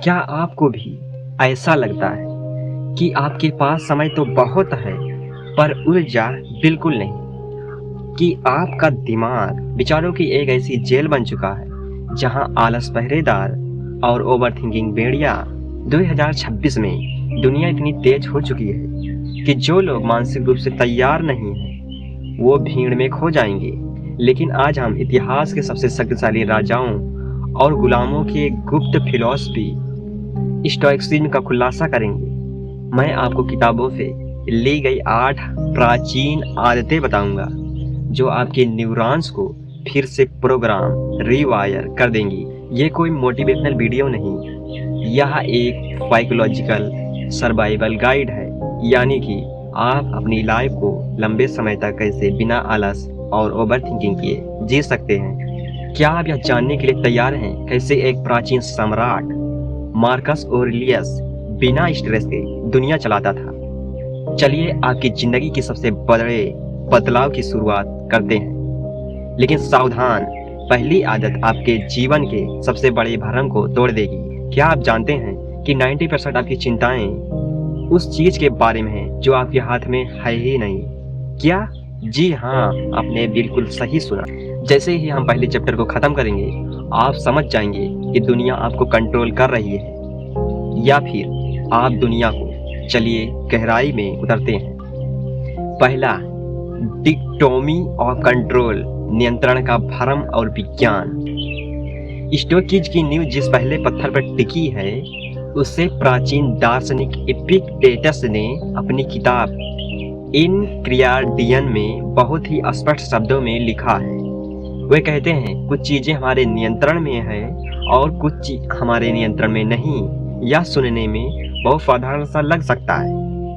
क्या आपको भी ऐसा लगता है कि आपके पास समय तो बहुत है पर ऊर्जा बिल्कुल नहीं, कि आपका दिमाग विचारों की एक ऐसी जेल बन चुका है जहां आलस पहरेदार और ओवरथिंकिंग भेड़िया। 2026 में दुनिया इतनी तेज हो चुकी है कि जो लोग मानसिक रूप से तैयार नहीं हैं वो भीड़ में खो जाएंगे। लेकिन आज हम इतिहास के सबसे शक्तिशाली राजाओं और गुलामों की एक गुप्त फिलॉसफी स्टोइसिज्म का खुलासा करेंगे। मैं आपको किताबों से ली गई 8 प्राचीन आदतें बताऊंगा जो आपके न्यूरॉन्स को फिर से प्रोग्राम रिवायर कर देंगी। ये कोई मोटिवेशनल वीडियो नहीं, यह एक साइकोलॉजिकल सर्वाइवल गाइड है, यानी कि आप अपनी लाइफ को लंबे समय तक कैसे बिना आलस और ओवर थिंकिंग किए जी सकते हैं। क्या आप यह जानने के लिए तैयार हैं कैसे एक प्राचीन सम्राट मार्कस ऑरेलियस बिना स्ट्रेस के दुनिया चलाता था? चलिए आपकी जिंदगी की सबसे बड़े बदलाव की शुरुआत करते हैं। लेकिन सावधान, पहली आदत आपके जीवन के सबसे बड़े भरम को तोड़ देगी। क्या आप जानते हैं कि 90% आपकी चिंताएं उस चीज के बारे में हैं जो आपके हाथ में है ही नहीं? क्या? जी हाँ, आपने बिल्कुल सही सुना। जैसे ही हम पहले चैप्टर को खत्म करेंगे आप समझ जाएंगे कि दुनिया आपको कंट्रोल कर रही है या फिर आप दुनिया को। चलिए गहराई में उतरते हैं। पहला, डिक्टोमी और कंट्रोल, नियंत्रण का भ्रम और विज्ञान। स्टोइकिज्म की नींव जिस पहले पत्थर पर टिकी है उसे प्राचीन दार्शनिक एपिक्टेटस ने अपनी किताब इनक्रियाडियन में बहुत ही स्पष्ट शब्दों में लिखा है। वे कहते हैं कुछ चीजें हमारे नियंत्रण में है और कुछ चीज हमारे नियंत्रण में नहीं। यह सुनने में बहुत साधारण सा लग सकता है,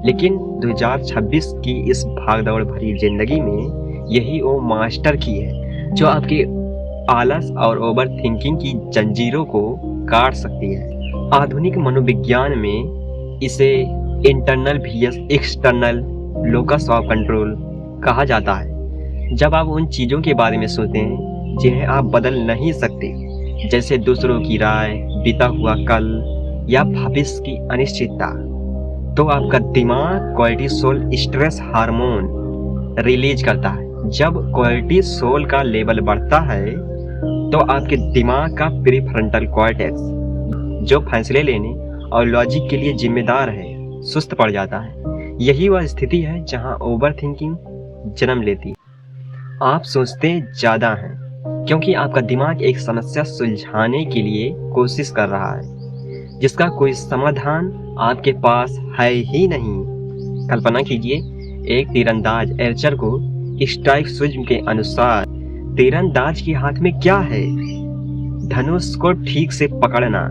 लेकिन 2026 की इस भागदौड़ भरी जिंदगी में यही वो मास्टर की है जो आपके आलस और ओवर थिंकिंग की जंजीरों को काट सकती है। आधुनिक मनोविज्ञान में इसे internal vs external locus of control कहा जाता है। जब आप उन चीजों के बारे में सोचते हैं जिन्हें आप बदल नहीं सकते, जैसे दूसरों की राय, बीता हुआ कल या भविष्य की अनिश्चितता, तो आपका दिमाग कोर्टिसोल स्ट्रेस हार्मोन रिलीज करता है। जब कोर्टिसोल का लेवल बढ़ता है तो आपके दिमाग का प्रीफ्रंटल कॉर्टेक्स, जो फैसले लेने और लॉजिक के लिए जिम्मेदार है, सुस्त पड़ जाता है। यही वह स्थिति है जहां ओवर थिंकिंग जन्म लेती है। आप सोचते ज्यादा हैं क्योंकि आपका दिमाग एक समस्या सुलझाने के लिए कोशिश कर रहा है जिसका कोई समाधान आपके पास है ही नहीं। कल्पना कीजिए, एक तीरंदाज एर्चर को स्टोइसिज्म के अनुसार तीरंदाज के हाथ में क्या है? धनुष को ठीक से पकड़ना,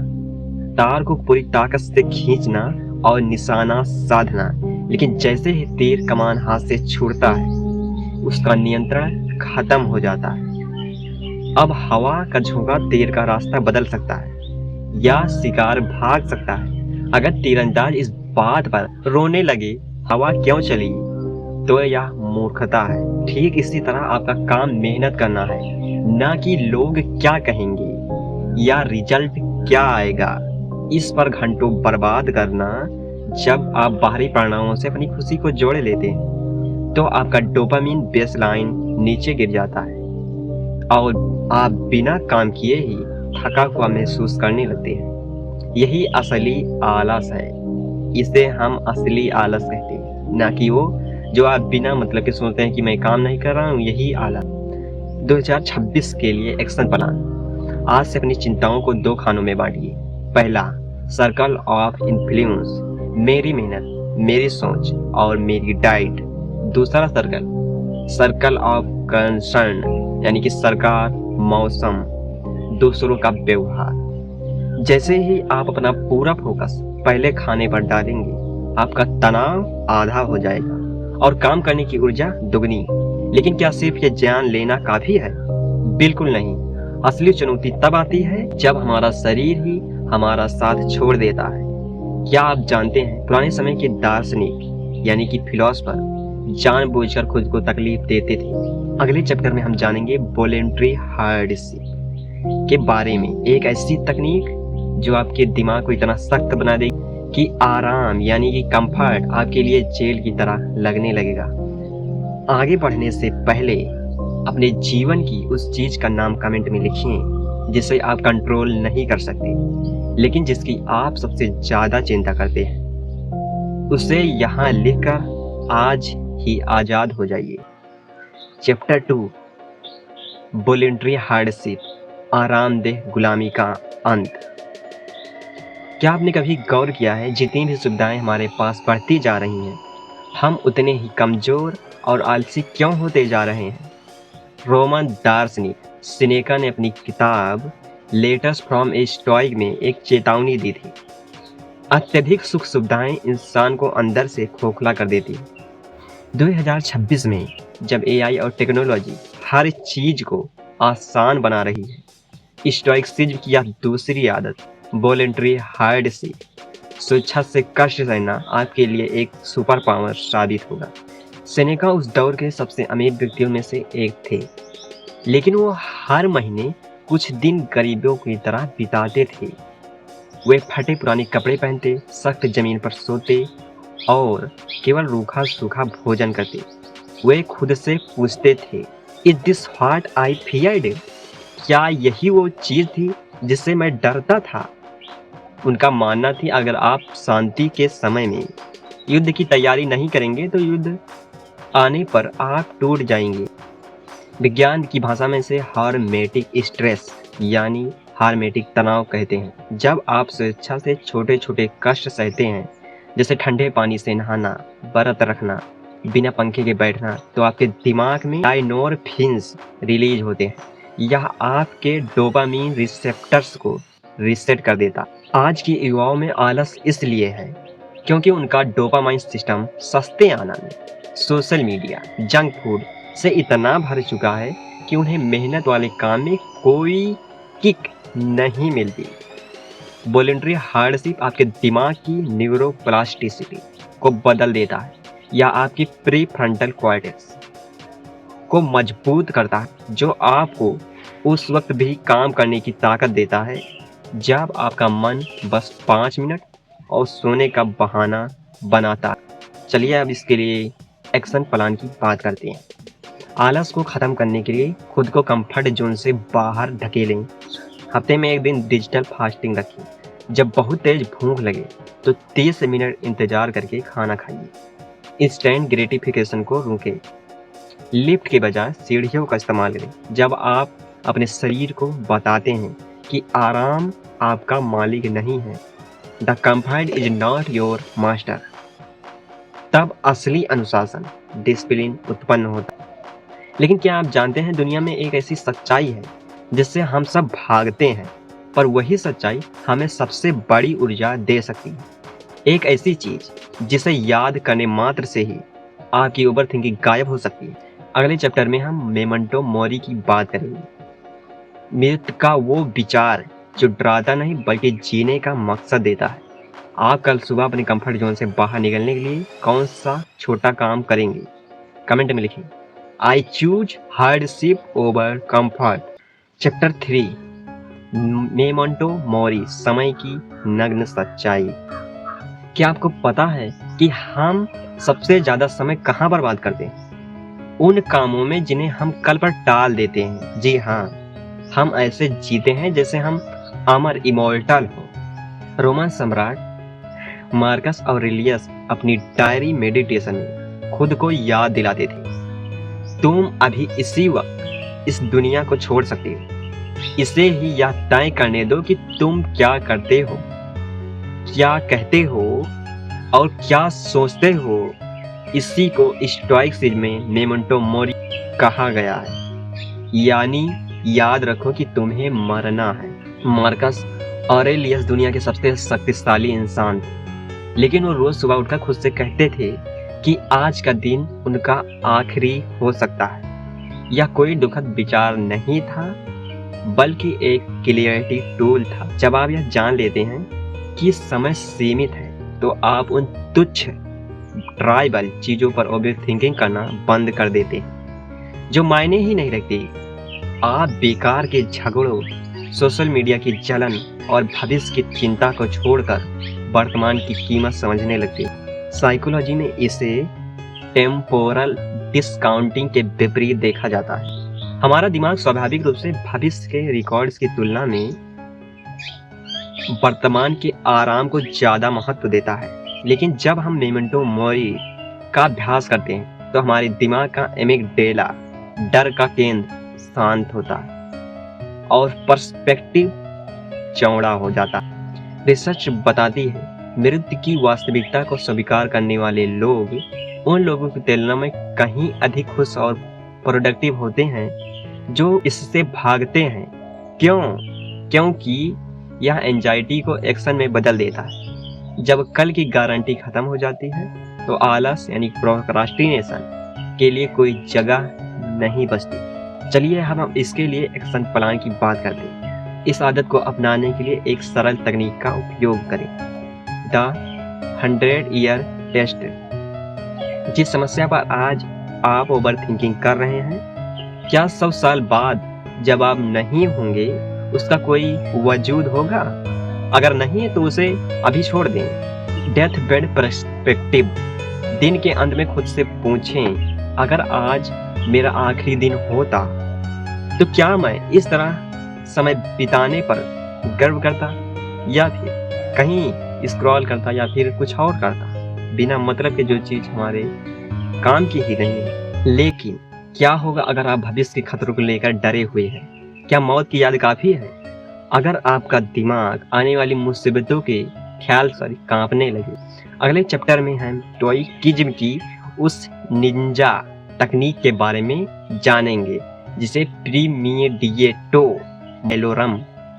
तार को पूरी ताकत से खींचना और निशाना साधना। लेकिन जैसे ही तीर कमान हाथ से छूटता है उसका नियंत्रण खत्म हो जाता है। अब हवा का झोंका तीर का रास्ता बदल सकता है या शिकार भाग सकता है। अगर तीरंदाज इस बात पर रोने लगे हवा क्यों चली, तो यह मूर्खता है। ठीक इसी तरह आपका काम मेहनत करना है, ना कि लोग क्या कहेंगे या रिजल्ट क्या आएगा इस पर घंटों बर्बाद करना। जब आप बाहरी परिणामों से अपनी खुशी को जोड़ लेते हैं तो आपका डोपामिन बेसलाइन नीचे गिर जाता है और आप बिना काम किए ही थका हुआ महसूस करने लगते हैं। यही असली आलस है। इसे हम असली आलस कहते हैं, ना कि वो जो आप बिना मतलब के सोचते हैं कि मैं काम नहीं कर रहा हूँ। यही आलस। 2026 के लिए एक्शन प्लान। आज से अपनी चिंताओं को 2 खानों में बांटिए। पहला, सर्कल ऑफ इन्फ्लुएंस, मेरी मेहनत, मेरी सोच और मेरी डाइट। दूसरा सर्कल ऑफ कंसर्न, यानी कि सरकार, मौसम, दूसरों का व्यवहार। जैसे ही आप अपना पूरा फोकस पहले खाने पर डालेंगे आपका तनाव आधा हो जाएगा और काम करने की ऊर्जा दुगनी। लेकिन क्या सिर्फ ये जान लेना काफी है? बिल्कुल नहीं। असली चुनौती तब आती है जब हमारा शरीर ही हमारा साथ छोड़ देता है। क्या आप जानते हैं पुराने समय के दार्शनिक यानी कि फिलोसोफर जानबूझकर खुद को तकलीफ देते थे। अगले चैप्टर में हम जानेंगे वॉलेंटरी हार्डशिप के बारे में, एक ऐसी तकनीक जो आपके दिमाग को इतना सख्त बना देगी कि आराम यानी कि कंफर्ट आपके लिए जेल की तरह लगने लगेगा। आगे बढ़ने से पहले अपने जीवन की उस चीज का नाम कमेंट में लिखिए जिसे आप कंट्रोल नहीं कर सकते, लेकिन जिसकी आप सबसे ज्यादा चिंता करते हैं। उसे यहाँ लिखकर आज ही आजाद हो जाइए। चैप्टर 2, वॉलंटरी हार्डशिप, आरामदेह गुलामी का अंत। क्या आपने कभी गौर किया है जितनी भी सुविधाएं हमारे पास बढ़ती जा रही हैं, हम उतने ही कमजोर और आलसी क्यों होते जा रहे हैं? रोमन दार्शनिक सिनेका ने अपनी किताब लेटर्स फ्रॉम ए स्टोइक में एक चेतावनी दी थी। अत्यधिक सुख सुविधाएं इंसान को अंदर से खोखला कर देती है। 2026 में जब एआई और टेक्नोलॉजी हर चीज को आसान बना रही है, स्टोइसिज्म की यह दूसरी आदत, वॉलंटरी हार्डशिप, स्वेच्छा से कष्ट सहना, आपके लिए एक सुपर पावर साबित होगा। सेनेका उस दौर के सबसे अमीर व्यक्तियों में से एक थे, लेकिन वो हर महीने कुछ दिन गरीबों की तरह बिताते थे। वे फटे पुराने कपड़े पहनते, सख्त जमीन पर सोते और केवल रूखा सूखा भोजन करते। वे खुद से पूछते थे, is this what I feared? क्या यही वो चीज थी जिससे मैं डरता था? उनका मानना थी, अगर आप शांति के समय में युद्ध की तैयारी नहीं करेंगे तो युद्ध आने पर आप टूट जाएंगे। विज्ञान की भाषा में इसे हार्मेटिक स्ट्रेस यानी हार्मेटिक तनाव कहते हैं। जब आप स्वेच्छा से छोटे छोटे कष्ट सहते हैं, जैसे ठंडे पानी से नहाना, व्रत रखना, बिना पंखे के बैठना, तो आपके दिमाग में एंडोर्फिन्स रिलीज होते हैं। यह आपके डोपामीन रिसेप्टर्स को रीसेट कर देता। आज के युवाओं में आलस इसलिए है क्योंकि उनका डोपामाइन सिस्टम सस्ते आनंद, सोशल मीडिया, जंक फूड से इतना भर चुका है कि उन्हें मेहनत वाले काम में कोई किक नहीं मिलती। वॉलंटरी हार्डशिप आपके दिमाग की न्यूरोप्लास्टिसिटी को बदल देता है या आपकी प्रीफ्रंटल कॉर्टेक्स को मजबूत करता है, जो आपको उस वक्त भी काम करने की ताकत देता है जब आपका मन बस 5 मिनट और सोने का बहाना बनाता है। चलिए अब इसके लिए एक्शन प्लान की बात करते हैं। आलस को ख़त्म करने के लिए खुद को कंफर्ट जोन से बाहर धकेलें। हफ्ते में एक दिन डिजिटल फास्टिंग रखें। जब बहुत तेज भूख लगे तो 30 मिनट इंतजार करके खाना खाइए। इंस्टेंट ग्रेटिफिकेशन को रोकें। लिफ्ट के बजाय सीढ़ियों का इस्तेमाल करें। जब आप अपने शरीर को बताते हैं कि आराम आपका मालिक नहीं है, the comfort is not your master, तब असली अनुशासन, डिसिप्लिन उत्पन्न होता है। लेकिन क्या आप जानते हैं, दुनिया में एक ऐसी सच्चाई है जिससे हम सब भागते हैं, पर वही सच्चाई हमें सबसे बड़ी ऊर्जा दे सकती है। एक ऐसी चीज जिसे याद करने मात्र से ही आपकी ओवर थिंकिंग गायब हो सकती है। अगले चैप्टर में हम मेमेंटो मोरी की बात करेंगे। मृत्यु का वो विचार जो डराता नहीं बल्कि जीने का मकसद देता है। आप कल सुबह अपने कंफर्ट जोन से बाहर निकलने के लिए कौन सा छोटा काम करेंगे? कमेंट में लिखें। I choose hardship over comfort. Chapter 3, memento mori, समय की नग्न सच्चाई। क्या आपको पता है कि हम सबसे ज्यादा समय कहाँ बर्बाद करते हैं? उन कामों में जिन्हें हम कल पर टाल देते हैं। जी हाँ, हम ऐसे जीते हैं जैसे हम अमर इमोर्टल हो। रोमन सम्राट मार्कस ऑरेलियस अपनी डायरी मेडिटेशन में खुद को याद दिलाते थे, तुम अभी इसी वक्त इस दुनिया को छोड़ सकते हो। इसे ही यह तय करने दो कि तुम क्या करते हो, क्या कहते हो और क्या सोचते हो। इसी को स्टोइसिज्म में मेमेंटो मोरी कहा गया है, यानी याद रखो कि तुम्हें मरना है। मार्कस ऑरेलियस दुनिया के सबसे शक्तिशाली इंसान थे, लेकिन वो रोज सुबह उठकर खुद से कहते थे कि आज का दिन उनका आखिरी हो सकता है। यह कोई दुखद विचार नहीं था, बल्कि एक क्लियरिटी टूल था। जब आप यह जान लेते हैं कि समय सीमित है, तो आप उन तुच्छ ट्राइबल चीजों पर ओवर थिंकिंग करना बंद कर देते हैं जो मायने ही नहीं रखती। आप बेकार के झगड़ों, सोशल मीडिया की जलन और भविष्य की चिंता को छोड़कर वर्तमान की कीमत समझने लगते हैं। साइकोलॉजी में इसे टेम्पोरल डिस्काउंटिंग के विपरीत देखा जाता है। हमारा दिमाग स्वाभाविक रूप से भविष्य के रिकॉर्ड्स की तुलना में वर्तमान के आराम को ज्यादा महत्व देता है। लेकिन जब हम मेमेंटो मोरी का अभ्यास करते हैं तो हमारे दिमाग का एमिगडेला, डर का केंद्र, शांत होता है और पर्सपेक्टिव चौड़ा हो जाता है। रिसर्च बताती है मृत्यु की वास्तविकता को स्वीकार करने वाले लोग उन लोगों की तुलना में कहीं अधिक खुश और प्रोडक्टिव होते हैं जो इससे भागते हैं। क्यों? क्योंकि यह एंजाइटी को एक्शन में बदल देता है। जब कल की गारंटी खत्म हो जाती है तो आलस यानी प्रोक्रास्टिनेशन के लिए कोई जगह नहीं बचती। चलिए हम इसके लिए एक्शन प्लान की बात करते हैं। इस आदत को अपनाने के लिए एक सरल तकनीक का उपयोग करें, द 100 ईयर टेस्ट। जिस समस्या पर आज आप ओवर थिंकिंग कर रहे हैं, क्या 100 साल बाद जब आप नहीं होंगे उसका कोई वजूद होगा? अगर नहीं तो उसे अभी छोड़ दें। Death bed perspective. दिन के अंत में खुद से पूछें, अगर आज मेरा आखिरी दिन होता तो क्या मैं इस तरह समय बिताने पर गर्व करता या फिर कहीं स्क्रॉल करता या फिर कुछ और करता, बिना मतलब के जो चीज हमारे काम की ही नहीं है। लेकिन क्या होगा अगर आप भविष्य के खतरों को लेकर डरे हुए हैं? क्या मौत की याद काफी है? अगर आपका दिमाग आने वाली मुसीबतों के ख्याल से कांपने लगे। अगले चैप्टर में हम स्टोइकिज्म की उस निंजा तकनीक के बारे में जानेंगे जिसे प्रीमेडिएटो मेलोरम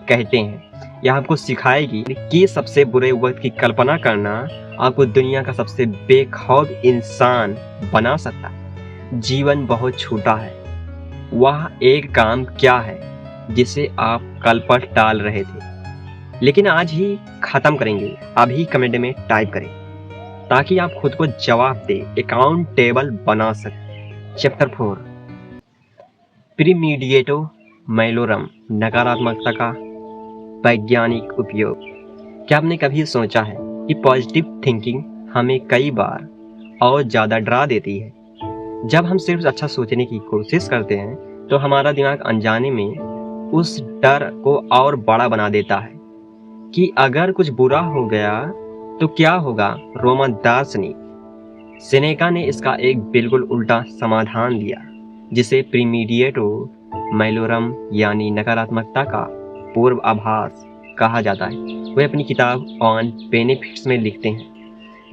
कहते हैं। यह आपको सिखाएगी कि सबसे बुरे वक्त की कल्पना करना आपको दुनिया का सबसे बेखौफ इंसान बना सकता है। जीवन बहुत छोटा है। वह एक काम क्या है जिसे आप कल पर टाल रहे थे लेकिन आज ही खत्म करेंगे? अभी कमेंट में टाइप करें ताकि आप खुद को जवाब दे, अकाउंटेबल बना सकें। चैप्टर 4, प्रीमेडिएटो मेलोरम, नकारात्मकता का वैज्ञानिक उपयोग। क्या आपने कभी सोचा है कि पॉजिटिव थिंकिंग हमें कई बार और ज़्यादा डरा देती है? जब हम सिर्फ अच्छा सोचने की कोशिश करते हैं तो हमारा दिमाग अनजाने में उस डर को और बड़ा बना देता है कि अगर कुछ बुरा हो गया तो क्या होगा। रोमन दार्शनिक सेनेका ने इसका एक बिल्कुल उल्टा समाधान दिया जिसे प्रीमेडिएटो मेलोरम यानी नकारात्मकता का पूर्व आभास कहा जाता है। वे अपनी किताब ऑन बेनिफिट्स में लिखते हैं,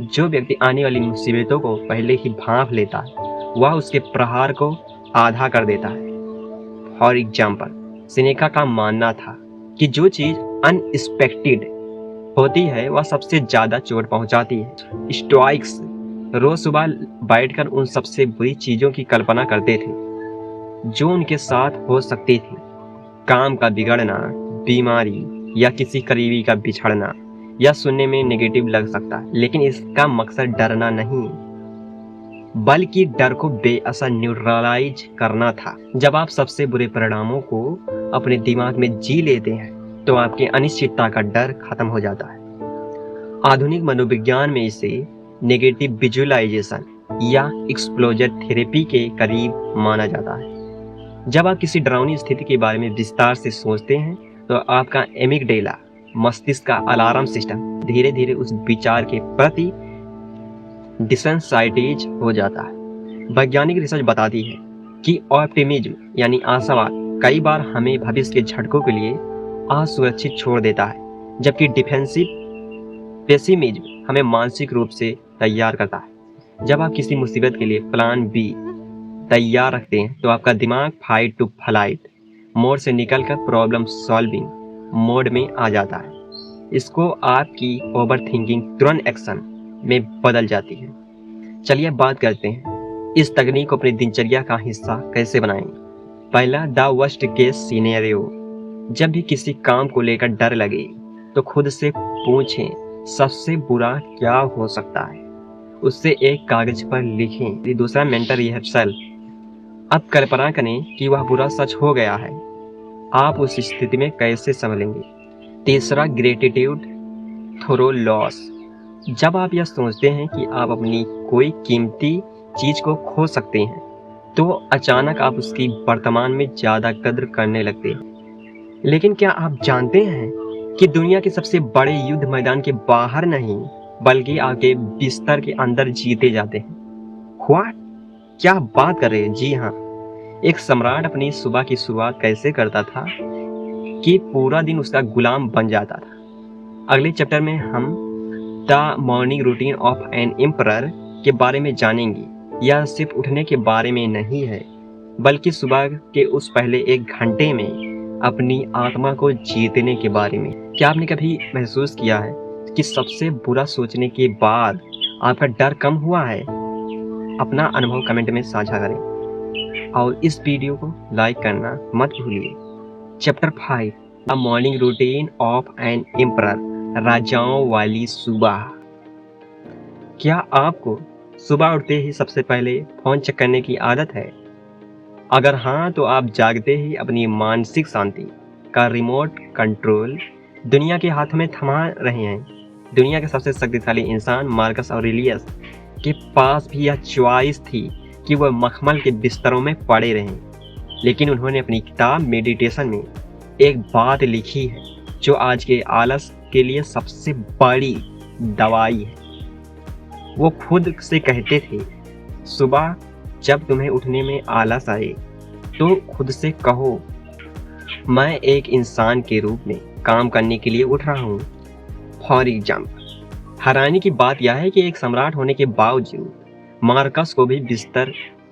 जो व्यक्ति आने वाली मुसीबतों को पहले ही भांप लेता है वह उसके प्रहार को आधा कर देता है। फॉर एग्जाम्पल, सेनेका का मानना था कि जो चीज अनएक्सपेक्टेड होती है वह सबसे ज्यादा चोट पहुंचाती है। स्टोइक्स रोज सुबह बैठकर उन सबसे बुरी चीजों की कल्पना करते थे जो उनके साथ हो सकती थी। काम का बिगड़ना, बीमारी या किसी करीबी का बिछड़ना। यह सुनने में नेगेटिव लग सकता है लेकिन इसका मकसद डरना नहीं बल्कि डर को बेअसर न्यूट्रलाइज करना था। जब आप सबसे बुरे परिणामों को अपने दिमाग में जी लेते हैं तो आपके अनिश्चितता का डर खत्म हो जाता है। आधुनिक मनोविज्ञान में इसे नेगेटिव विजुअलाइजेशन या एक्सपोजर थेरेपी के करीब माना जाता है। जब आप किसी डरावनी स्थिति के बारे में विस्तार से सोचते हैं तो आपका एमिगडेला, मस्तिष्क का अलार्म सिस्टम, धीरे धीरे उस विचार के प्रति डिसेंसाइटाइज हो जाता है। वैज्ञानिक रिसर्च बताती है कि ऑप्टिमिज्म यानी आशावाद कई बार हमें भविष्य के झटकों के लिए असुरक्षित छोड़ देता है, जबकि डिफेंसिव पेसिमिज्म हमें मानसिक रूप से तैयार करता है। जब आप किसी मुसीबत के लिए प्लान बी तैयार रखते हैं तो आपका दिमाग फाइट टू फ्लाइट मोड से निकलकर प्रॉब्लम सॉल्विंग मोड में आ जाता है। इसको आपकी ओवर थिंकिंग तुरंत एक्शन में बदल जाती है। चलिए बात करते हैं इस तकनीक को अपनी दिनचर्या का हिस्सा कैसे बनाएंगे। पहला, द वर्स्ट केस सिनेरियो। जब भी किसी काम को लेकर डर लगे तो खुद से पूछें सबसे बुरा क्या हो सकता है, उससे एक कागज पर लिखें। दूसरा, मेंटल रिहर्सल। अब कल्पना करें कि वह बुरा सच हो गया है, आप उस स्थिति में कैसे संभलेंगे। तीसरा, ग्रेटिट्यूड थ्रू लॉस। जब आप यह सोचते हैं कि आप अपनी कोई कीमती चीज को खो सकते हैं, तो अचानक आप उसकी वर्तमान में ज्यादा कद्र करने लगते हैं। लेकिन क्या आप जानते हैं कि दुनिया के सबसे बड़े युद्ध मैदान के बाहर नहीं, बल्कि आपके बिस्तर के अंदर जीते जाते हैं? व्हाट? क्या बात कर रहे हैं? जी हाँ। एक सम्राट अपनी सुबह की शुरुआत कैसे करता था कि पूरा दिन उसका गुलाम बन जाता था। अगले चैप्टर में हम the morning routine of an emperor के बारे में जानेंगे। यह सिर्फ उठने के बारे में नहीं है, बल्कि सुबह के उस पहले 1 घंटे में अपनी आत्मा को जीतने के बारे में। क्या आपने कभी महसूस किया है कि सबसे बुरा सोचने के बाद आपका डर कम हुआ है? अपना अनुभव कमेंट में साझा करें और इस वीडियो को लाइक करना मत भूलिए। Chapter 5, the morning routine of an emperor, राजाओं वाली सुबह। क्या आपको सुबह उठते ही सबसे पहले फोन चेक करने की आदत है? अगर हाँ, तो आप जागते ही अपनी मानसिक शांति का रिमोट कंट्रोल दुनिया के हाथ में थमा रहे हैं। दुनिया के सबसे शक्तिशाली इंसान मार्कस ऑरेलियस के पास भी यह चॉइस थी कि वह मखमल के बिस्तरों में पड़े रहें, लेकिन उन्होंने अपनी किताब मेडिटेशन में एक बात लिखी है जो आज के आलस के लिए सबसे बड़ी दवाई है। वो खुद से कहते थे, सुबह जब तुम्हें उठने में आलस आए तो खुद से कहो, मैं एक इंसान के रूप में काम करने के लिए उठ रहा हूँ। फॉर एग्जाम्पल, हैरानी की बात यह है कि एक सम्राट होने के बावजूद मार्कस को भी बिस्तर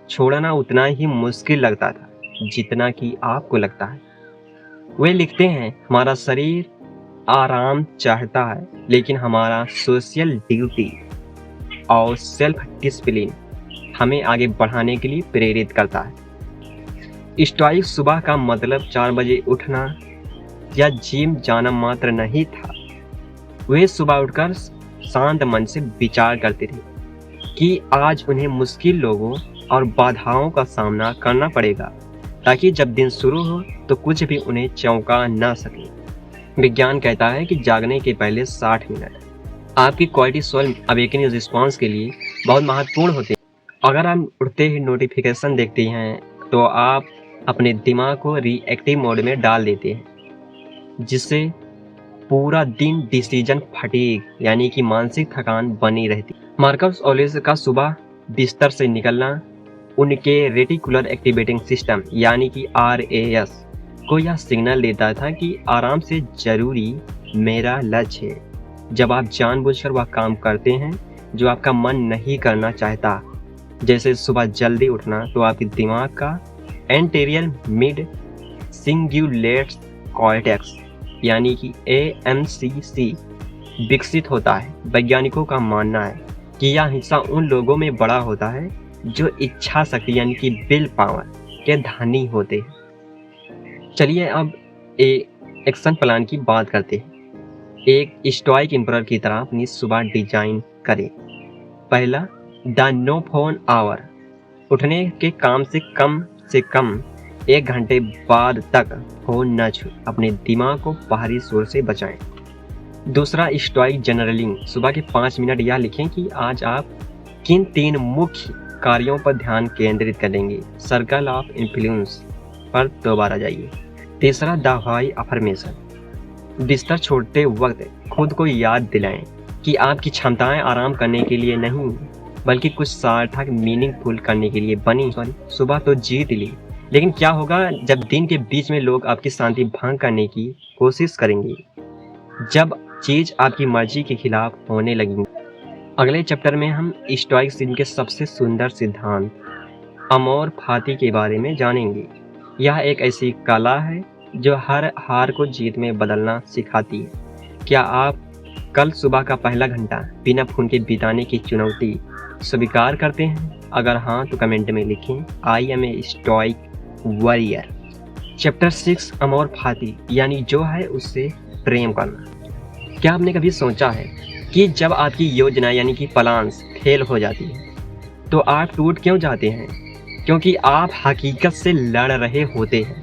छोड़ना उतना ही मुश्किल लगता था जितना कि आपको लगता है। वे लिखते हैं, हमारा शरीर आराम चाहता है, लेकिन हमारा सोशल ड्यूटी और सेल्फ डिसिप्लिन हमें आगे बढ़ाने के लिए प्रेरित करता है। स्टोइक सुबह का मतलब 4 बजे उठना या जिम जाना मात्र नहीं था। वे सुबह उठकर शांत मन से विचार करते थे कि आज उन्हें मुश्किल लोगों और बाधाओं का सामना करना पड़ेगा, ताकि जब दिन शुरू हो तो कुछ भी उन्हें चौंका न सके। विज्ञान कहता है कि जागने के पहले 60 मिनट आपकी कोर्टिसोल अवेकनिंग रिस्पॉन्स के लिए बहुत महत्वपूर्ण होते हैं। अगर आप उठते ही नोटिफिकेशन देखते हैं तो आप अपने दिमाग को रिएक्टिव मोड में डाल देते हैं, जिससे पूरा दिन डिसीजन फटीग यानी कि मानसिक थकान बनी रहती। मार्कस ऑरेलियस का सुबह बिस्तर से निकलना उनके रेटिकुलर एक्टिवेटिंग सिस्टम यानी कि RAS को यह सिग्नल देता था कि आराम से जरूरी मेरा लक्ष्य है। जब आप जानबूझकर वह काम करते हैं जो आपका मन नहीं करना चाहता, जैसे सुबह जल्दी उठना, तो आपके दिमाग का एंटीरियर मिड सिंगुलेट कॉर्टेक्स यानी कि AMCC विकसित होता है। वैज्ञानिकों का मानना है कि यह हिस्सा उन लोगों में बड़ा होता है जो इच्छा शक्ति यानी कि विल पावर के धनी होते हैं। चलिए अब एक्शन प्लान की बात करते हैं। एक स्टोइक एम्परर की तरह अपनी सुबह डिजाइन करें। पहला, द नो फोन आवर। उठने के काम से कम 1 घंटे बाद तक फोन न छू, अपने दिमाग को बाहरी शोर से बचाएं। दूसरा, स्टोइक जर्नलिंग। सुबह के 5 मिनट यह लिखें कि आज आप किन 3 मुख्य कार्यों पर ध्यान केंद्रित करेंगे। सर्कल ऑफ इन्फ्लुएंस पर दोबारा जाइए। तीसरा, द व्हाई अफर्मेशन। बिस्तर छोड़ते वक्त खुद को याद दिलाएं कि आपकी क्षमताएं आराम करने के लिए नहीं, बल्कि कुछ सार्थक मीनिंगफुल करने के लिए बनी। सुबह तो जीत ली, लेकिन क्या होगा जब दिन के बीच में लोग आपकी शांति भंग करने की कोशिश करेंगे, जब चीज आपकी मर्जी के खिलाफ होने लगेंगी। अगले चैप्टर में हम स्टोइसिज्म के सबसे सुंदर सिद्धांत अमोर फाती के बारे में जानेंगे। यह एक ऐसी कला है जो हर हार को जीत में बदलना सिखाती है। क्या आप कल सुबह का पहला घंटा बिना फोन के बिताने की चुनौती स्वीकार करते हैं? अगर हाँ, तो कमेंट में लिखें, I am a stoic warrior. Chapter 6, अमोर फाती यानी जो है उससे प्रेम करना। क्या आपने कभी सोचा है कि जब आपकी योजना यानी कि प्लान्स फेल हो जाती है तो आप टूट क्यों जाते हैं? क्योंकि आप हकीकत से लड़ रहे होते हैं।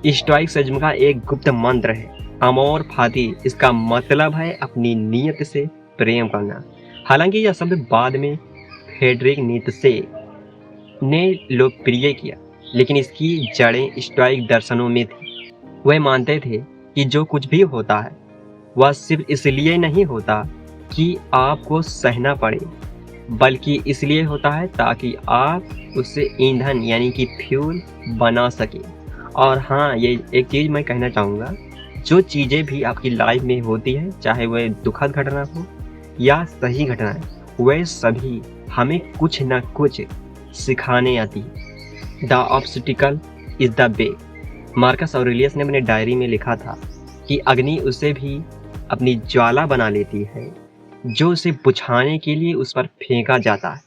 स्टोइसिज्म का एक गुप्त मंत्र है, अमोर फाती इसका मतलब है अपनी नीयत से प्रेम करना। हालांकि यह शब्द बाद में फ्रेडरिक नीत्शे ने लोकप्रिय किया, लेकिन इसकी जड़ें स्टोइक दर्शनों में थी। वह मानते थे कि जो कुछ भी होता है वह सिर्फ इसलिए नहीं होता कि आपको सहना पड़े, बल्कि इसलिए होता है ताकि आप उससे ईंधन यानी कि फ्यूल बना सकें। और हाँ, ये एक चीज़ मैं कहना चाहूँगा, जो चीज़ें भी आपकी लाइफ में होती है, चाहे वह दुखद घटना हो या सही घटना है, वह सभी हमें कुछ न कुछ सिखाने आती है। The obstacle is the way. Marcus Aurelius ने अपने डायरी में लिखा था कि अग्नि उसे भी अपनी ज्वाला बना लेती है जो उसे बुझाने के लिए उस पर फेंका जाता है।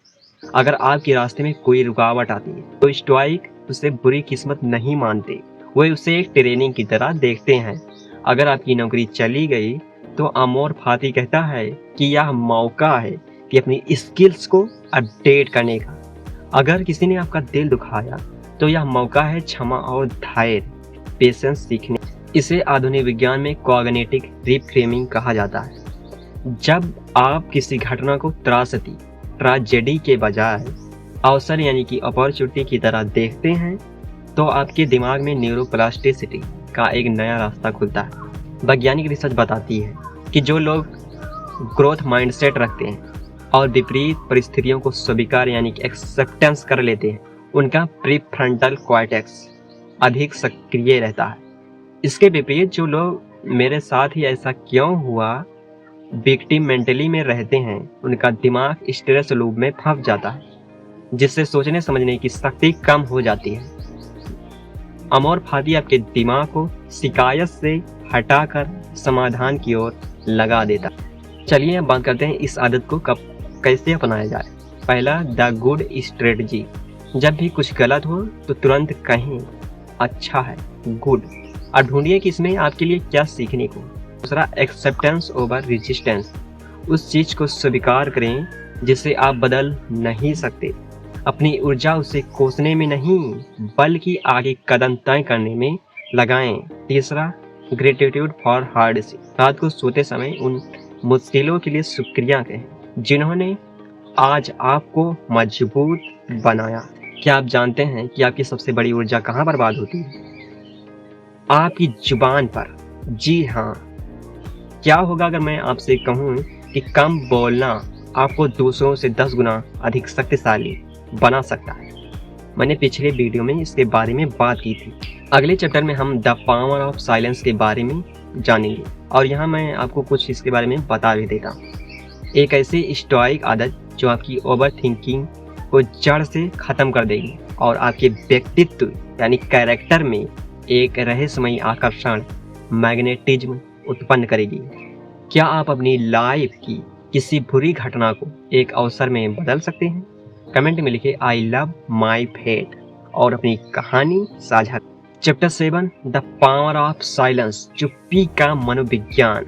अगर आपके रास्ते में कोई रुकावट आती है तो स्टोइक उसे बुरी किस्मत नहीं मानते, वे उसे एक ट्रेनिंग की तरह देखते हैं। अगर आपकी नौकरी चली गई तो अमोर फाती कहता है कि यह मौका है कि अपनी स्किल्स को अपडेट करने का। अगर किसी ने आपका दिल दुखाया तो यह मौका है क्षमा और धैर्य, पेशेंस सीखने। इसे आधुनिक विज्ञान में कॉग्निटिव रिफ्रेमिंग कहा जाता है। जब आप किसी घटना को ट्रेजेडी के बजाय अवसर यानी कि अपॉर्चुनिटी की तरह देखते हैं तो आपके दिमाग में न्यूरोप्लास्टिसिटी का एक नया रास्ता खुलता है। वैज्ञानिक रिसर्च बताती है कि जो लोग ग्रोथ माइंडसेट रखते हैं और विपरीत परिस्थितियों को स्वीकार यानी कि एक्सेप्टेंस कर लेते हैं, उनका प्रीफ्रंटल कॉर्टेक्स अधिक सक्रिय रहता है। इसके विपरीत जो लोग मेरे साथ ही ऐसा क्यों हुआ विक्टिम मेंटली में रहते हैं, उनका दिमाग स्ट्रेस लूप में फंस जाता है, जिससे सोचने समझने की शक्ति कम हो जाती है। अमोर फाती आपके दिमाग को शिकायत से हटाकर समाधान की ओर लगा देता है। चलिए अब बात करते हैं इस आदत को कैसे अपनाया जाए। पहला, द गुड स्ट्रेटजी। जब भी कुछ गलत हो तो तुरंत कहें अच्छा है, गुड, और ढूंढिए कि इसमें आपके लिए क्या सीखने को। दूसरा, एक्सेप्टेंस ओवर रेजिस्टेंस। उस चीज को स्वीकार करें जिसे आप बदल नहीं सकते। अपनी ऊर्जा उसे कोसने में नहीं बल्कि आगे कदम तय करने में लगाएं। तीसरा, ग्रेटिट्यूड फॉर हार्डशिप। रात को सोते समय उन मुश्किलों के लिए शुक्रिया कहें जिन्होंने आज आपको मजबूत बनाया। क्या आप जानते हैं कि आपकी सबसे बड़ी ऊर्जा कहाँ बर्बाद होती है? आपकी जुबान पर। जी हाँ, क्या होगा अगर मैं आपसे कहूँ कि कम बोलना आपको दूसरों से 10 गुना अधिक शक्तिशाली बना सकता है। मैंने पिछले वीडियो में इसके बारे में बात की थी। अगले चैप्टर में हम द पावर ऑफ साइलेंस के बारे में जानेंगे और यहाँ मैं आपको कुछ इसके बारे में बता भी देता हूँ। एक ऐसी स्टोइक आदत जो आपकी ओवर थिंकिंग को जड़ से खत्म कर देगी और आपके व्यक्तित्व यानी कैरेक्टर में एक रहस्यमयी आकर्षण, मैग्नेटिज्म उत्पन्न करेगी। क्या आप अपनी लाइफ की किसी बुरी घटना को एक अवसर में बदल सकते हैं? कमेंट में लिखे आई लव माई फेट और अपनी कहानी साझा। Chapter 7, the power of silence. चुप्पी का मनोविज्ञान।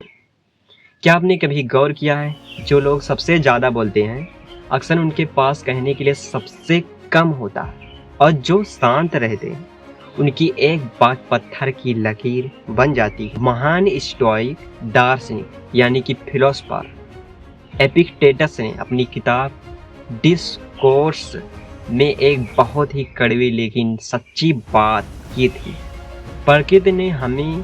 क्या आपने कभी गौर किया है, जो लोग सबसे ज़्यादा बोलते हैं अक्सर उनके पास कहने के लिए सबसे कम होता है, और जो शांत रहते हैं उनकी एक बात पत्थर की लकीर बन जाती है। महान स्टोइक दार्शनिक यानी कि फिलोसफर एपिक्टेटस ने अपनी किताब डिस्कोर्स में एक बहुत ही कड़वी लेकिन सच्ची बात की थी। प्रकृति ने हमें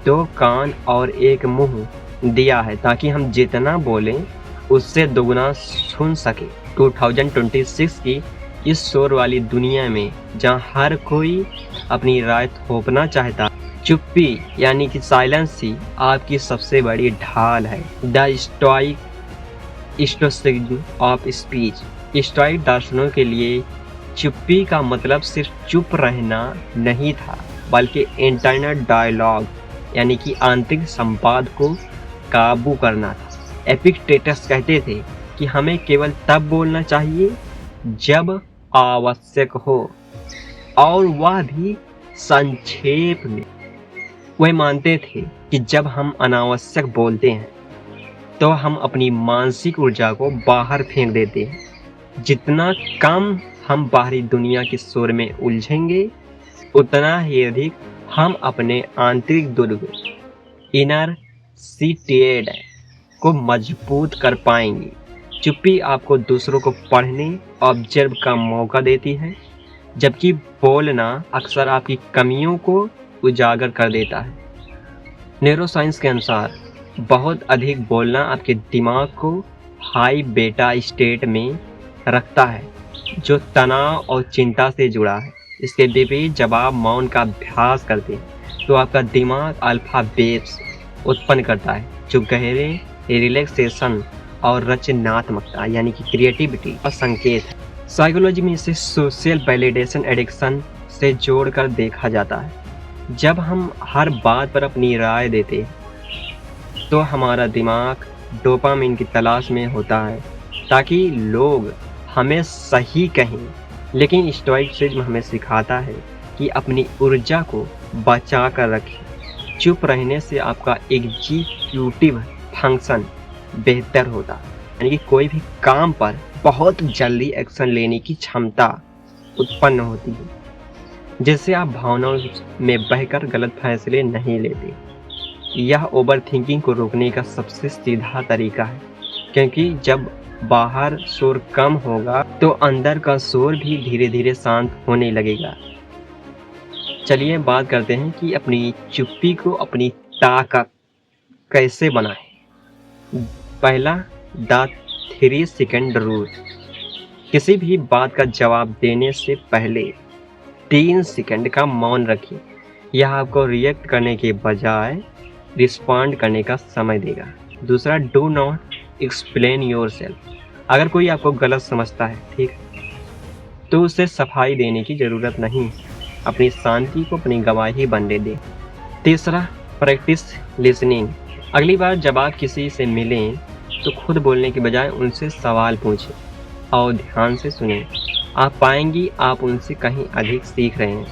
2 कान और 1 मुंह दिया है ताकि हम जितना बोलें उससे दोगुना सुन सके। 2026 की इस शोर वाली दुनिया में जहाँ हर कोई अपनी राय थोपना चाहता, चुप्पी यानी कि साइलेंस ही आपकी सबसे बड़ी ढाल है। The stoicism of speech. Stoic दार्शनिकों के लिए चुप्पी का मतलब सिर्फ चुप रहना नहीं था, बल्कि इंटरनल डायलॉग यानी कि आंतरिक संवाद को काबू करना था। एपिक्टेटस कहते थे कि हमें केवल तब बोलना चाहिए जब आवश्यक हो, और वह भी संक्षेप में। वे मानते थे कि जब हम अनावश्यक बोलते हैं तो हम अपनी मानसिक ऊर्जा को बाहर फेंक देते हैं। जितना कम हम बाहरी दुनिया के शोर में उलझेंगे, उतना ही अधिक हम अपने आंतरिक दुर्ग इनर सिटिएड को मजबूत कर पाएंगी। चुप्पी आपको दूसरों को पढ़ने, ऑब्जर्व का मौका देती है, जबकि बोलना अक्सर आपकी कमियों को उजागर कर देता है। न्यूरोसाइंस के अनुसार बहुत अधिक बोलना आपके दिमाग को हाई बीटा स्टेट में रखता है, जो तनाव और चिंता से जुड़ा है। इसके विपरीत जब आप मौन का अभ्यास करते हैं तो आपका दिमाग अल्फा वेव्स उत्पन्न करता है, जो गहरे रिलैक्सेशन और रचनात्मकता यानी कि क्रिएटिविटी का संकेत है। साइकोलॉजी में इसे सोशल वैलिडेशन एडिक्शन से जोड़कर देखा जाता है। जब हम हर बात पर अपनी राय देते हैं तो हमारा दिमाग डोपामिन की तलाश में होता है ताकि लोग हमें सही कहें, लेकिन स्टोइसिज्म हमें सिखाता है कि अपनी ऊर्जा को बचा कर रखें। चुप रहने से आपका एग्जीक्यूटिव फंक्शन बेहतर होता है, यानी कि कोई भी काम पर बहुत जल्दी एक्शन लेने की क्षमता उत्पन्न होती है, जिससे आप भावनाओं में बहकर गलत फैसले नहीं लेते। यह ओवर थिंकिंग को रोकने का सबसे सीधा तरीका है, क्योंकि जब बाहर शोर कम होगा तो अंदर का शोर भी धीरे धीरे शांत होने लगेगा। चलिए बात करते हैं कि अपनी चुप्पी को अपनी ताकत कैसे बनाएं। पहला, द 3 सेकंड रूल। किसी भी बात का जवाब देने से पहले 3 सेकंड का मौन रखिए। यह आपको रिएक्ट करने के बजाय रिस्पॉन्ड करने का समय देगा। दूसरा, डू नॉट एक्सप्लेन योरसेल्फ। अगर कोई आपको गलत समझता है, ठीक, तो उसे सफाई देने की ज़रूरत नहीं। अपनी शांति को अपनी गवाही बनने दें। तीसरा, प्रैक्टिस लिसनिंग। अगली बार जब आप किसी से मिलें तो खुद बोलने के बजाय उनसे सवाल पूछें और ध्यान से सुनें। आप पाएंगी आप उनसे कहीं अधिक सीख रहे हैं।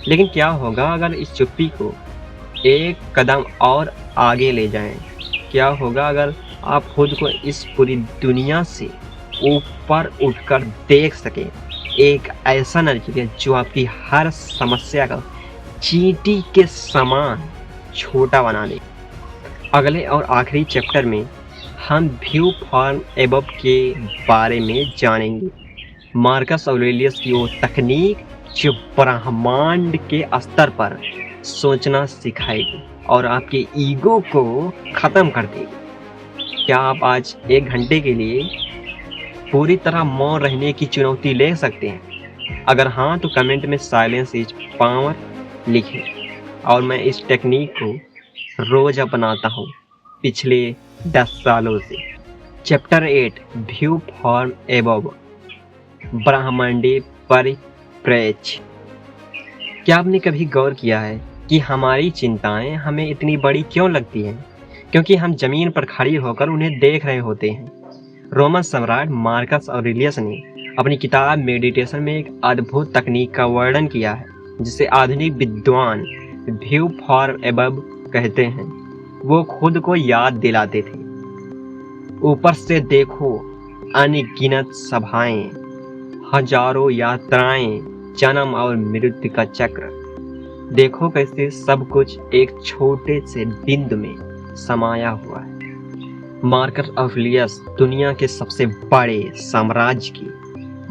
लेकिन क्या होगा अगर इस चुप्पी को एक कदम और आगे ले जाएं? क्या होगा अगर आप खुद को इस पूरी दुनिया से ऊपर उठकर देख सकें? एक ऐसा नजरिया जो आपकी हर समस्या का चींटी के समान छोटा बना दे। अगले और आखिरी चैप्टर में हम व्यू फ्रॉम अबव के बारे में जानेंगे। मार्कस ऑरेलियस की वो तकनीक जो ब्रह्मांड के स्तर पर सोचना सिखाएगी और आपके ईगो को खत्म कर देगी। क्या आप आज 1 घंटे के लिए पूरी तरह मौन रहने की चुनौती ले सकते हैं? अगर हाँ तो कमेंट में साइलेंस इज पावर लिखें। और मैं इस टेक्निक को रोज अपनाता हूँ पिछले 10 सालों से। चैप्टर 8, व्यू फ्रॉम अबव, ब्रह्मांडीय परिप्रेक्ष्य। क्या आपने कभी गौर किया है कि हमारी चिंताएं हमें इतनी बड़ी क्यों लगती हैं? क्योंकि हम जमीन पर खड़ी होकर उन्हें देख रहे होते हैं। रोमन सम्राट मार्कस ऑरेलियस ने अपनी किताब मेडिटेशन में एक अद्भुत तकनीक का वर्णन किया है, जिसे आधुनिक विद्वान व्यू फ्रॉम अबव कहते हैं। वो खुद को याद दिलाते थे, ऊपर से देखो, अनगिनत सभाएं, हजारों यात्राएं, जन्म और मृत्यु का चक्र। देखो कैसे सब कुछ एक छोटे से बिंदु में समाया हुआ है। मार्कस ऑरेलियस दुनिया के सबसे बड़े साम्राज्य के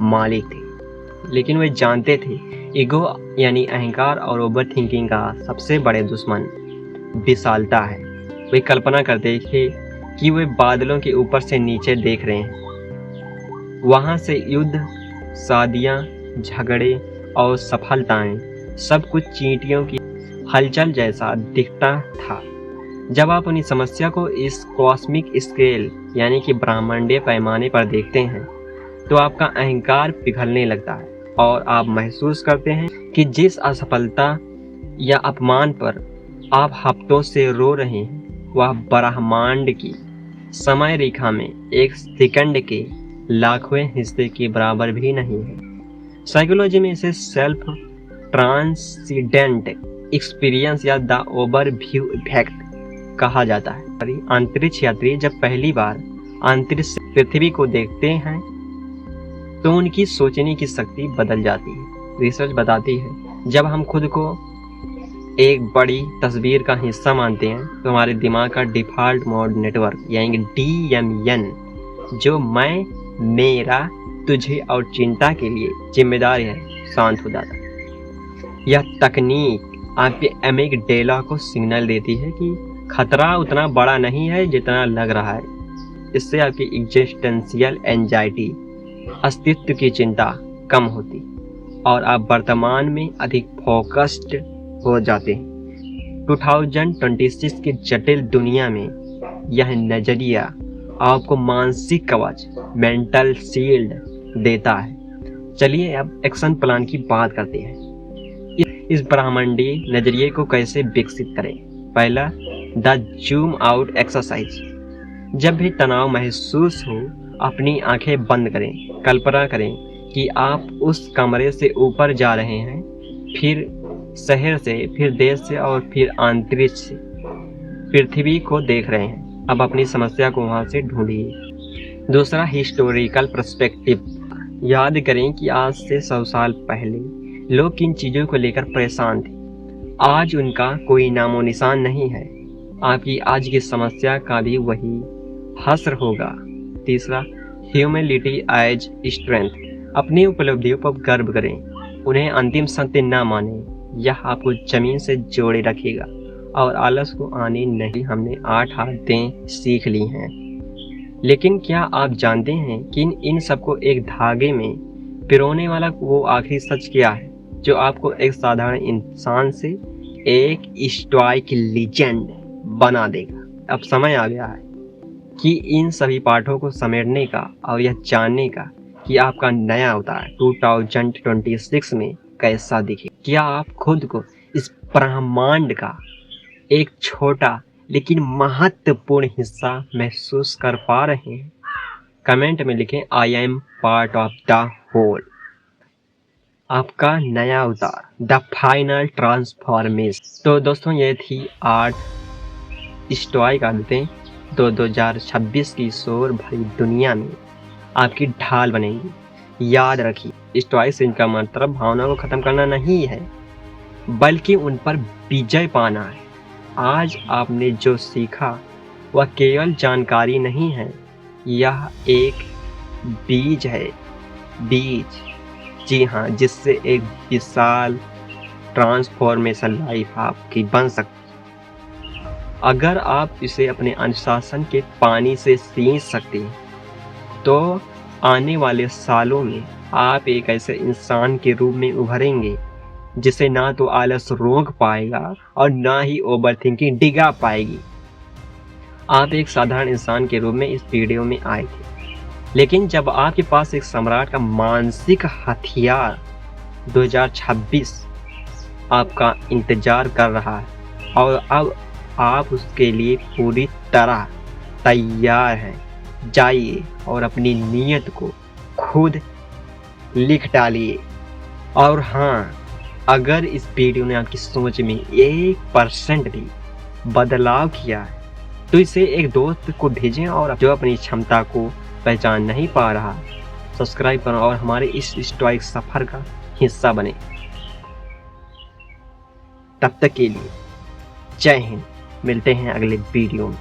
मालिक थे, लेकिन वे जानते थे ईगो यानी अहंकार और ओवर थिंकिंग का सबसे बड़े दुश्मन विशालता है। वे कल्पना करते थे कि वे बादलों के ऊपर से नीचे देख रहे हैं। वहां से युद्ध, शादियां, झगड़े और सफलताएं सब कुछ चींटियों की हलचल जैसा दिखता था। जब आप अपनी समस्या को इस कॉस्मिक स्केल यानी कि ब्रह्मांडीय पैमाने पर देखते हैं तो आपका अहंकार पिघलने लगता है और आप महसूस करते हैं कि जिस असफलता या अपमान पर आप हफ्तों से रो रहे हैं वह ब्रह्मांड की समय रेखा में 1 सेकंड के लाखवें हिस्से के बराबर भी नहीं है। साइकोलॉजी में इसे सेल्फ ट्रांसीडेंट एक्सपीरियंस या द ओवरव्यू इफेक्ट कहा जाता है। अंतरिक्ष यात्री जब पहली बार अंतरिक्ष से पृथ्वी को देखते हैं तो उनकी सोचने की शक्ति बदल जाती है। रिसर्च बताती है जब हम खुद को एक बड़ी तस्वीर का हिस्सा मानते हैं तो हमारे दिमाग का डिफ़ॉल्ट मोड नेटवर्क यानी कि DMN जो मैं, मेरा, तुझे और चिंता के लिए जिम्मेदार है, शांत हो जाता है। यह तकनीक आपके एमिगडाला को सिग्नल देती है कि खतरा उतना बड़ा नहीं है जितना लग रहा है। इससे आपकी एग्जिस्टेंशियल एंजाइटी, अस्तित्व की चिंता कम होती और आप वर्तमान में अधिक फोकस्ड हो जाते हैं। 2026 की जटिल दुनिया में यह नजरिया आपको मानसिक कवच, मेंटल शील्ड देता है। चलिए अब एक्शन प्लान की बात करते हैं। इस ब्रह्मांडीय नजरिए को कैसे विकसित करें। पहला, द जूम आउट एक्सरसाइज। जब भी तनाव महसूस हो, अपनी आंखें बंद करें। कल्पना करें कि आप उस कमरे से ऊपर जा रहे हैं, फिर शहर से, फिर देश से और फिर अंतरिक्ष से पृथ्वी को देख रहे हैं। अब अपनी समस्या को वहां से ढूंढिए। दूसरा, हिस्टोरिकल पर्सपेक्टिव। याद करें कि आज से 100 साल पहले लोग किन चीजों को लेकर परेशान थे। आज उनका कोई नामो निशान नहीं है। आपकी आज की समस्या का भी वही हश्र होगा। तीसरा, ह्यूमिलिटी एज स्ट्रेंथ। अपनी उपलब्धियों पर गर्व करें, उन्हें अंतिम सत्य न माने। यह आपको जमीन से जोड़े रखेगा और आलस को आने नहीं। हमने 8 आदतें सीख ली हैं, लेकिन क्या आप जानते हैं कि इन सबको एक धागे में पिरोने वाला वो आखिरी सच क्या है जो आपको एक साधारण इंसान से एक स्टोइक लीजेंड बना देगा। अब समय आ गया है कि इन सभी पाठों को समेटने का और यह जानने का कि आपका नया अवतार 2026 में कैसा दिखे। क्या आप खुद को इस ब्रह्मांड का एक छोटा लेकिन महत्वपूर्ण हिस्सा महसूस कर पा रहे हैं? कमेंट में लिखें, I am part of the whole. आपका नया अवतार, द फाइनल ट्रांसफॉर्मेशन। तो दोस्तों, ये थी 8 स्टोइक आदतें 2026 की शोर भरी दुनिया में आपकी ढाल बनेंगी। याद रखिए, स्टोइसिज्म का मतलब भावनाओं को खत्म करना नहीं है, बल्कि उन पर विजय पाना है। आज आपने जो सीखा वह केवल जानकारी नहीं है, यह एक बीज है। बीज, जी हाँ, जिससे एक विशाल ट्रांसफॉर्मेशन लाइफ आपकी बन सकती है। अगर आप इसे अपने अनुशासन के पानी से सींच सकते हैं तो आने वाले सालों में आप एक ऐसे इंसान के रूप में उभरेंगे जिसे ना तो आलस रोक पाएगा और ना ही ओवरथिंकिंग डिगा पाएगी। आप एक साधारण इंसान के रूप में इस वीडियो में आए थे, लेकिन जब आपके पास एक सम्राट का मानसिक हथियार 2026 आपका इंतजार कर रहा है और अब आप उसके लिए पूरी तरह तैयार हैं, जाइए और अपनी नीयत को खुद लिख डालिए। और हाँ, अगर इस वीडियो ने आपकी सोच में 1% भी बदलाव किया है तो इसे एक दोस्त को भेजें और जो अपनी क्षमता को पहचान नहीं पा रहा, सब्सक्राइब करें और हमारे इस स्टोइक सफर का हिस्सा बने। तब तक के लिए जय हिंद। मिलते हैं अगले वीडियो में।